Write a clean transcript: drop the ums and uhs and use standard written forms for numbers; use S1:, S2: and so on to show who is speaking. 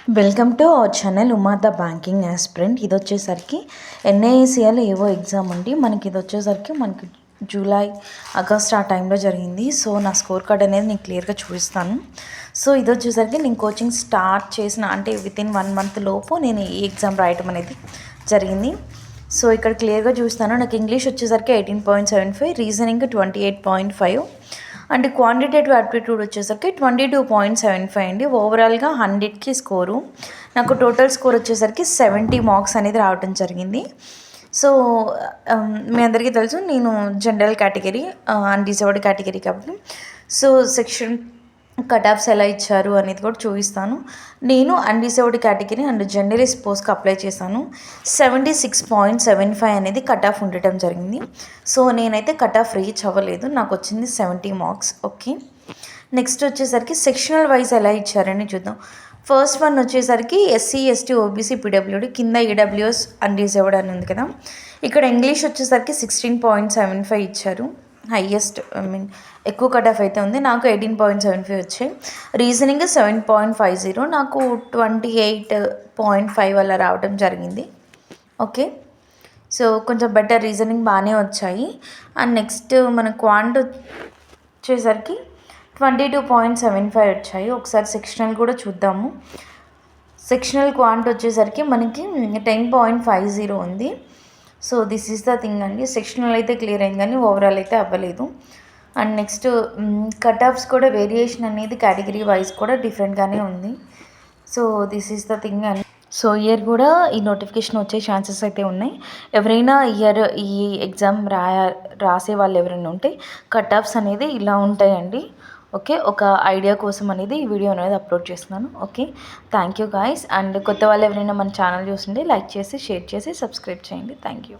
S1: Welcome to our channel Uma the banking aspirant. ఇది వచ్చేసరికి ఎన్ఐఏసిఎల్ ఏవో ఎగ్జామ్ అండి. మనకి ఇది వచ్చేసరికి మనకి జూలై ఆగస్ట్ ఆ టైంలో జరిగింది. సో నా స్కోర్ కార్డ్ అనేది నేను క్లియర్గా చూపిస్తాను. సో ఇది వచ్చేసరికి నేను కోచింగ్ స్టార్ట్ చేసిన అంటే వితిన్ 1 మంత్ లోపు నేను ఈ ఎగ్జామ్ రాయటం అనేది జరిగింది. సో ఇక్కడ క్లియర్గా చూస్తాను. నాకు ఇంగ్లీష్ వచ్చేసరికి 18.75, రీజనింగ్ 28.5 అండ్ క్వాంటిటేటివ్ యాప్టిట్యూడ్ వచ్చేసరికి 22.75 అండి. ఓవరాల్గా 100కి స్కోరు. నాకు టోటల్ స్కోర్ వచ్చేసరికి 70 మార్క్స్ అనేది రావడం జరిగింది. సో మీ అందరికీ తెలుసు నేను జనరల్ కేటగిరీ అన్రిజర్వ్డ్ కేటగిరీ కాబట్టి సో సెక్షన్ కట్ ఆఫ్స్ ఎలా ఇచ్చారు అనేది కూడా చూపిస్తాను. నేను అన్రిజర్వ్డ్ కేటగిరీ అండ్ జర్నలిస్ట్ పోస్ట్కి అప్లై చేశాను. 76.75 అనేది కట్ ఆఫ్ ఉండటం జరిగింది. సో నేనైతే కట్ ఆఫ్ రీచ్ అవ్వలేదు, నాకు వచ్చింది 70 మార్క్స్. ఓకే, నెక్స్ట్ వచ్చేసరికి సెక్షనల్ వైజ్ ఎలా ఇచ్చారని చూద్దాం. ఫస్ట్ వన్ వచ్చేసరికి ఎస్సీ ఎస్టీ ఓబీసీ పీడబ్ల్యూడి కింద ఈడబ్ల్యూఎస్ అన్రిజర్వ్డ్ అని ఉంది కదా. ఇక్కడ ఇంగ్లీష్ వచ్చేసరికి 16.75 ఇచ్చారు. హైయెస్ట్ ఎక్కువ కట్ ఆఫ్ అయితే ఉంది. నాకు 18.75 వచ్చాయి. రీజనింగ్ 7.50, నాకు 28.5 అలా రావడం జరిగింది. ఓకే, సో కొంచెం బెటర్ రీజనింగ్ బాగానే వచ్చాయి. అండ్ నెక్స్ట్ మన క్వాంట్ వచ్చేసరికి 22.75 వచ్చాయి. ఒకసారి సెక్షనల్ కూడా చూద్దాము. సెక్షనల్ క్వాంట్ వచ్చేసరికి మనకి 10.50 ఉంది. So this is the thing అండి. సెక్షనల్ అయితే క్లియర్ అయింది కానీ ఓవరాల్ అయితే అవ్వలేదు. అండ్ నెక్స్ట్ కట్ ఆఫ్స్ కూడా వేరియేషన్ అనేది కేటగిరీ వైజ్ కూడా డిఫరెంట్గానే ఉంది. So this is the thing అండి. సో ఇయర్ కూడా ఈ నోటిఫికేషన్ వచ్చే ఛాన్సెస్ అయితే ఉన్నాయి. ఎవరైనా ఇయర్ ఈ ఎగ్జామ్ రాసే వాళ్ళు ఎవరైనా ఉంటే కట్ ఆఫ్స్ అనేది ఇలా ఉంటాయండి. ఓకే, ఒక ఐడియా కోసం అనేది ఈ వీడియో అనేది అప్లోడ్ చేస్తున్నాను. Okay, thank you guys. And కొత్త వాళ్ళు ఎవరైనా మన ఛానల్ చూస్తుంటే లైక్ చేసి షేర్ చేసి సబ్స్క్రైబ్ చేయండి. Thank you.